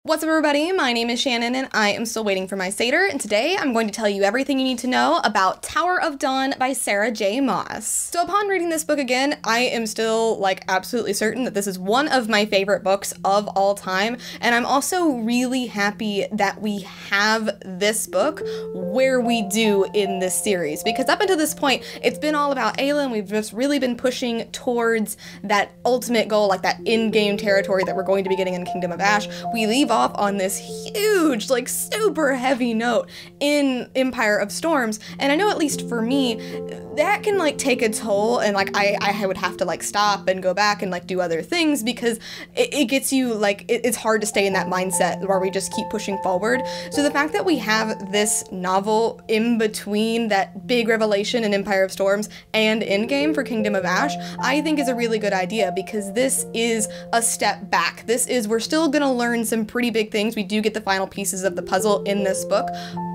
What's up everybody, my name is Shannon and I am still waiting for my Satyr, and today I'm going to tell you everything you need to know about Tower of Dawn by Sarah J Maas. So upon reading this book again, I am still absolutely certain that this is one of my favorite books of all time, and I'm also really happy that we have this book where we do in this series, because up until this point it's been all about Aelin. We've just really been pushing towards that ultimate goal, that in-game territory that we're going to be getting in Kingdom of Ash. We leave off on this huge, super heavy note in Empire of Storms, and I know at least for me, that can take a toll, and I would have to stop and go back and do other things, because it gets you it's hard to stay in that mindset where we just keep pushing forward. So the fact that we have this novel in between that big revelation in Empire of Storms and Endgame for Kingdom of Ash, I think is a really good idea, because this is a step back. We're still gonna learn some pretty big things. We do get the final pieces of the puzzle in this book,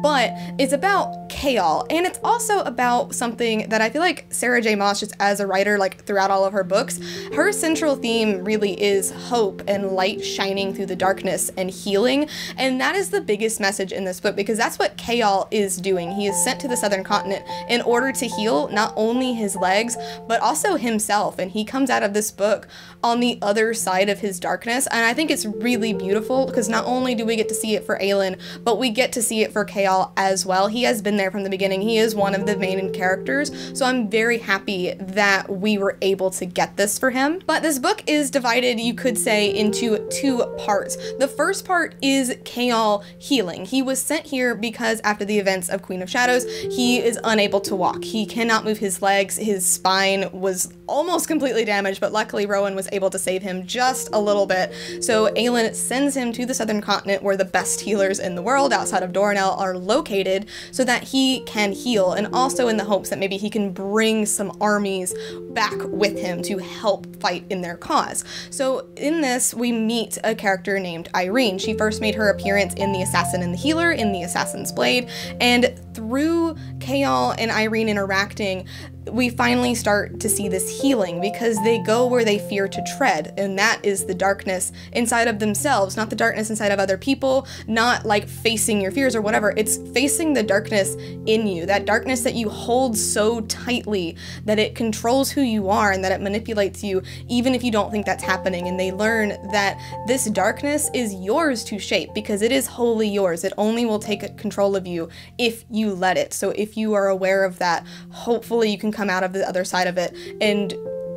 but it's about Chaol, and it's also about something that I feel like Sarah J Maas, just as a writer, throughout all of her books, her central theme really is hope and light shining through the darkness and healing, and that is the biggest message in this book, because that's what Chaol is doing. He is sent to the southern continent in order to heal not only his legs, but also himself, and he comes out of this book on the other side of his darkness, and I think it's really beautiful, because not only do we get to see it for Aelin, but we get to see it for Chaol as well. He has been there from the beginning. He is one of the main characters, so I'm very happy that we were able to get this for him. But this book is divided, you could say, into two parts. The first part is Chaol healing. He was sent here because after the events of Queen of Shadows, he is unable to walk. He cannot move his legs. His spine was almost completely damaged, but luckily Rowan was able to save him just a little bit. So Aelin sends him to the southern continent, where the best healers in the world outside of Doranel are located, so that he can heal, and also in the hopes that maybe he can bring some armies back with him to help fight in their cause. So in this, we meet a character named Irene. She first made her appearance in The Assassin and the Healer in The Assassin's Blade, and through Chaol and Irene interacting, we finally start to see this healing, because they go where they fear to tread, and that is the darkness inside of themselves, not the darkness inside of other people, not facing your fears or whatever. It's facing the darkness in you, that darkness that you hold so tightly that it controls who you are and that it manipulates you even if you don't think that's happening. And they learn that this darkness is yours to shape, because it is wholly yours. It only will take control of you if you let it. So if you are aware of that, hopefully you can come out of the other side of it and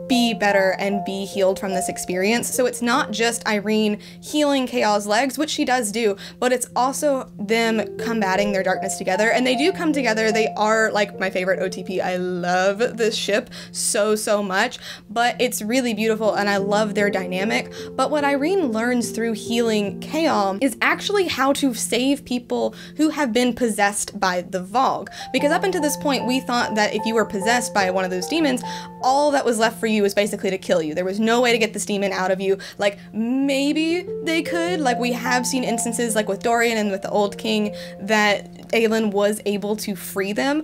be better and be healed from this experience. So it's not just Irene healing Chaol's legs, which she does do, but it's also them combating their darkness together. And they do come together. They are my favorite OTP. I love this ship so much, but it's really beautiful and I love their dynamic. But what Irene learns through healing Chaol is actually how to save people who have been possessed by the Vogue. Because up until this point, we thought that if you were possessed by one of those demons, all that was left for you was basically to kill you. There was no way to get this demon out of you. Maybe they could. We have seen instances with Dorian and with the Old King that Aelin was able to free them,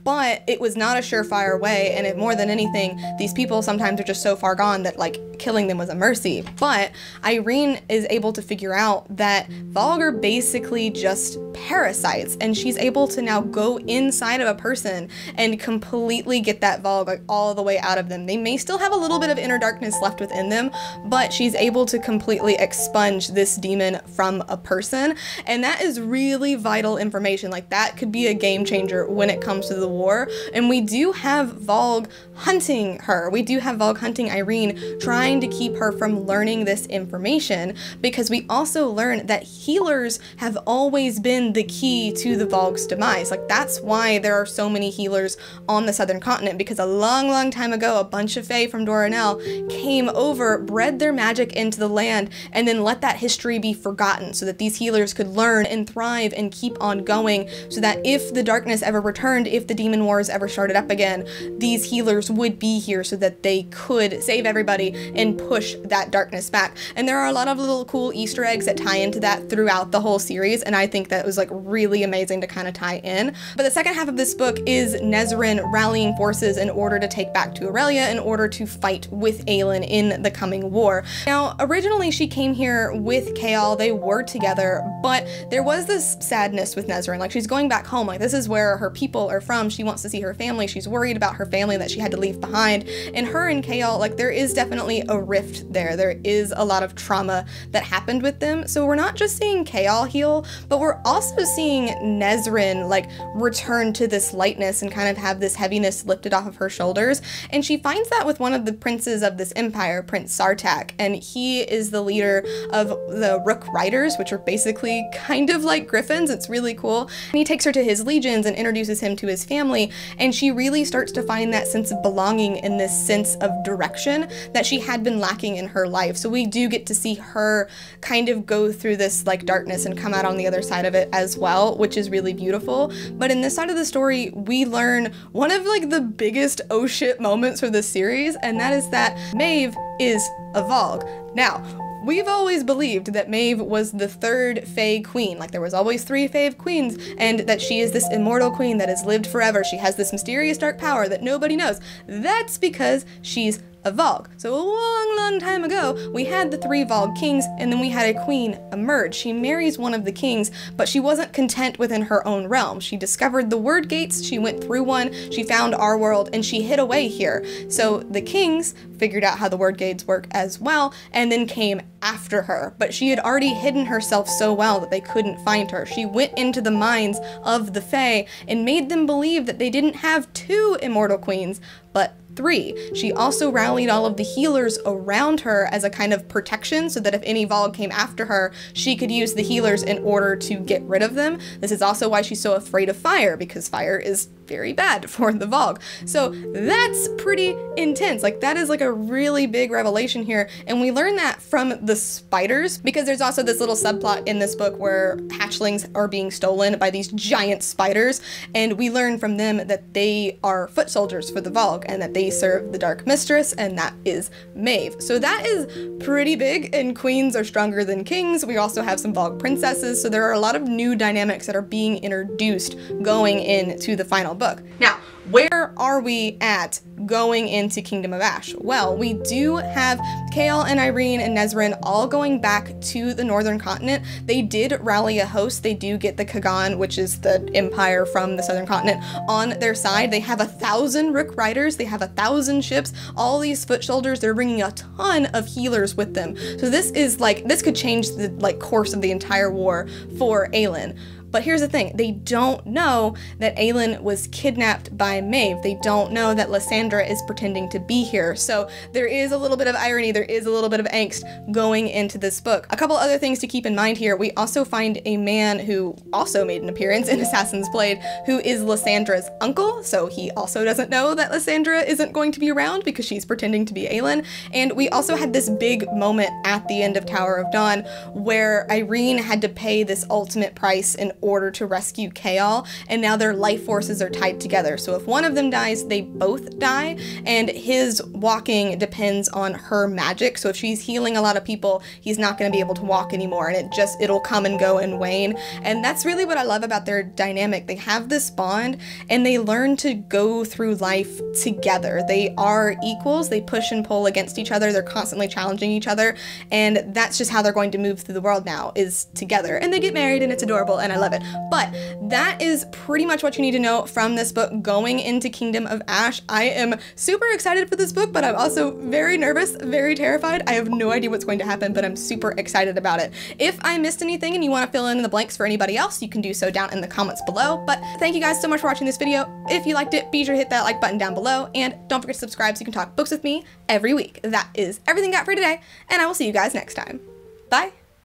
but it was not a surefire way, and more than anything, these people sometimes are just so far gone that killing them was a mercy. But Irene is able to figure out that Vogue are basically just parasites, and she's able to now go inside of a person and completely get that Vogue all the way out of them. They may still have a little bit of inner darkness left within them, but she's able to completely expunge this demon from a person, and that is really vital information. That could be a game changer when it comes to the war. And we do have Vogue hunting her. We do have Vogue hunting Irene, trying to keep her from learning this information, because we also learn that healers have always been the key to the Vogue's demise. That's why there are so many healers on the southern continent, because a long time ago, a bunch of Fae from Doranel came over, bred their magic into the land, and then let that history be forgotten, so that these healers could learn and thrive and keep on going, so that if the darkness ever returned, if the demon wars ever started up again, these healers would be here so that they could save everybody and push that darkness back. And there are a lot of little cool Easter eggs that tie into that throughout the whole series, and I think that was like really amazing to kind of tie in. But the second half of this book is Nazrin rallying forces in order to take back to Aurelia in order to fight with Aelin in the coming war. Now, originally she came here with Chaol, they were together, but there was this sadness with Nazrin. Like, she's going back home, like this is where her people are from, she wants to see her family, she's worried about her family that she had to leave behind. And her and Chaol, like, there is definitely a rift there. There is a lot of trauma that happened with them. So we're not just seeing Chaol heal, but we're also seeing Nazrin like return to this lightness and kind of have this heaviness lifted off of her shoulders. And she finds that with one of the princes of this empire, Prince Sartak, and he is the leader of the Rook Riders, which are basically kind of like griffins. It's really cool. And he takes her to his legions and introduces him to his family, and she really starts to find that sense of belonging and this sense of direction that she had been lacking in her life. So we do get to see her kind of go through this like darkness and come out on the other side of it as well, which is really beautiful. But in this side of the story, we learn one of like the biggest oh shit moments for this series, and that is that Maeve is a Vogue. Now, we've always believed that Maeve was the third Fae queen, like there was always 3 Fae queens, and that she is this immortal queen that has lived forever. She has this mysterious dark power that nobody knows. That's because she's a Vogue. So a long time ago, we had the 3 Vogue kings, and then we had a queen emerge. She marries one of the kings, but she wasn't content within her own realm. She discovered the word gates, she went through one, she found our world, and she hid away here. So the kings figured out how the word gates work as well, and then came after her. But she had already hidden herself so well that they couldn't find her. She went into the minds of the Fae and made them believe that they didn't have 2 immortal queens, but 3. She also rallied all of the healers around her as a kind of protection so that if any Vogue came after her, she could use the healers in order to get rid of them. This is also why she's so afraid of fire, because fire is very bad for the Vogue. So that's pretty intense. Like, that is like a really big revelation here, and we learn that from the spiders, because there's also this little subplot in this book where hatchlings are being stolen by these giant spiders, and we learn from them that they are foot soldiers for the Vogue and that they serve the Dark Mistress, and that is Maeve. So that is pretty big, and queens are stronger than kings. We also have some Vogue princesses, so there are a lot of new dynamics that are being introduced going into the final book. Now, where are we at going into Kingdom of Ash? Well, we do have Chaol and Yrene and Nazrin all going back to the northern continent. They did rally a host. They do get the Kagan, which is the empire from the southern continent, on their side. They have 1,000 Rook Riders. They have 1,000 ships. All these foot soldiers, they're bringing a ton of healers with them. So this is like, this could change the like course of the entire war for Aelin. But here's the thing, they don't know that Aelin was kidnapped by Maeve. They don't know that Lysandra is pretending to be here. So there is a little bit of irony, there is a little bit of angst going into this book. A couple other things to keep in mind here. We also find a man who also made an appearance in Assassin's Blade, who is Lissandra'S uncle. So he also doesn't know that Lysandra isn't going to be around because she's pretending to be Aelin. And we also had this big moment at the end of Tower of Dawn where Yrene had to pay this ultimate price in order to rescue Chaol, and now their life forces are tied together. So if one of them dies, they both die, and his walking depends on her magic. So if she's healing a lot of people, he's not going to be able to walk anymore, and it'll come and go and wane. And that's really what I love about their dynamic. They have this bond, and they learn to go through life together. They are equals. They push and pull against each other. They're constantly challenging each other, and that's just how they're going to move through the world now, is together. And they get married, and it's adorable, and I love it. But that is pretty much what you need to know from this book going into Kingdom of Ash. I am super excited for this book, but I'm also very nervous, very terrified. I have no idea what's going to happen, but I'm super excited about it. If I missed anything and you want to fill in the blanks for anybody else, you can do so down in the comments below. But thank you guys so much for watching this video. If you liked it, be sure to hit that like button down below, and don't forget to subscribe so you can talk books with me every week. That is everything I got for today, and I will see you guys next time. Bye!